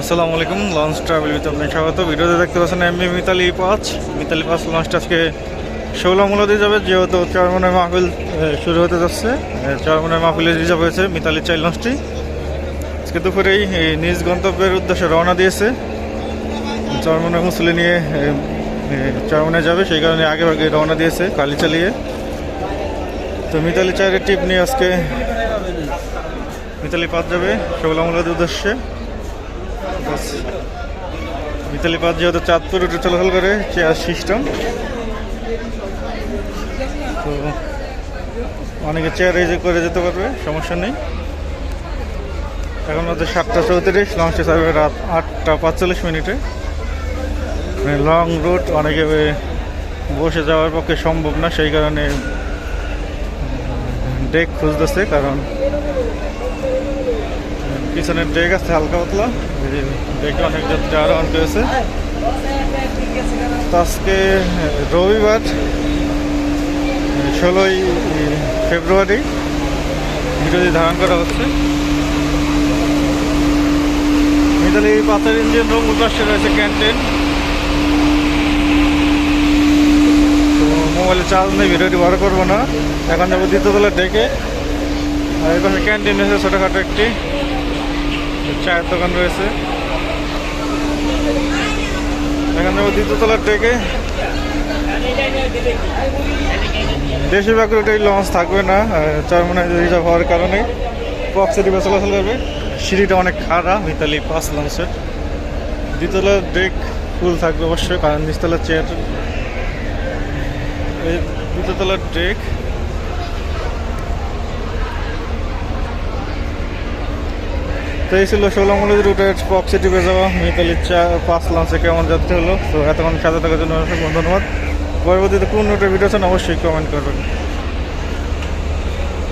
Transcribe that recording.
আসসালামু আলাইকুম। Launch travel with আপনাকে স্বাগত। ভিডিওতে দেখতে পাচ্ছেন এমবি মিতালি পাঁচ লঞ্চটা আজকে 16 মূল্য দিয়ে যাবে, যেহেতু চরমনের মাহফিল শুরু হতে যাচ্ছে। চরমনের মাহফিলে রিজার্ভ হয়েছে মিতালি 4 লঞ্চটি। আজকে দুপুরেই নিজ গন্তব্যের উদ্দেশ্যে রওনা দিয়েছে। চরমনের মুসলি নিয়ে চরমনে যাবে, সেই কারণে আগে রওনা দিয়েছে কালি চালিয়ে। তো মিতালি 4-এর ট্রিপ নিয়ে আজকে মিতালি 5 যাবে 16 মূল্যের উদ্দেশ্যে। মিতালি 5 যেহেতু চাঁদপুর রুটে চলাচল করে চেয়ার সিস্টেম, তো অনেকে চেয়ার রেজে করে যেতে পারবে, সমস্যা নেই। এখন মধ্যে 7টা 34, লঞ্চটি ছাড়বে রাত 8টা 45। লং রুট অনেকে বসে যাওয়ার পক্ষে সম্ভব না, সেই কারণে ডেক খুঁজতেছে। কারণ পিছনের ডেক আছে হালকা পাতলা, ডেকে অনেক যাত্রী আরো অন করেছে। তো আজকে রবিবার 16ই ফেব্রুয়ারি ভিডিওটি ধারণ করা হচ্ছে। মিতালি 5-এর ইঞ্জিন রুম পাশে রয়েছে ক্যান্টিন। তো মোবাইলে চার্জ নেই, ভিডিওটি বড় করবো না। এখন যাবো দ্বিতীয়তলার ডেকে। আর এই পাশে ক্যান্টিন রয়েছে ছোটোখাটো একটি, চায়ের দোকান রয়েছে। এখন যাবো দ্বিতীয়তলার ডেকে। বেশিরভাগ রুটেই লঞ্চ থাকবে না, চরমনে রিজার্ভ হওয়ার কারণে বক্সে ডিবে চলাচল করবে। সিঁড়িটা অনেক খারাপ মিতালি 5 লঞ্চের। দ্বিতীয়তলার ডেক ফুল থাকবে অবশ্যই, কারণ নিচতলার চেয়ার। এই দ্বিতীয়তলার ডেক। তো এই ছিল 16 মূল্যের রুটের বক্সে টিপে যাওয়া মিতালি 5 লঞ্চে কেমন যাত্রী হলো। তো এতক্ষণ সাথে থাকার জন্য অসংখ্য ধন্যবাদ। পরবর্তীতে কোন রুটের ভিডিও চান অবশ্যই কমেন্ট করবেন।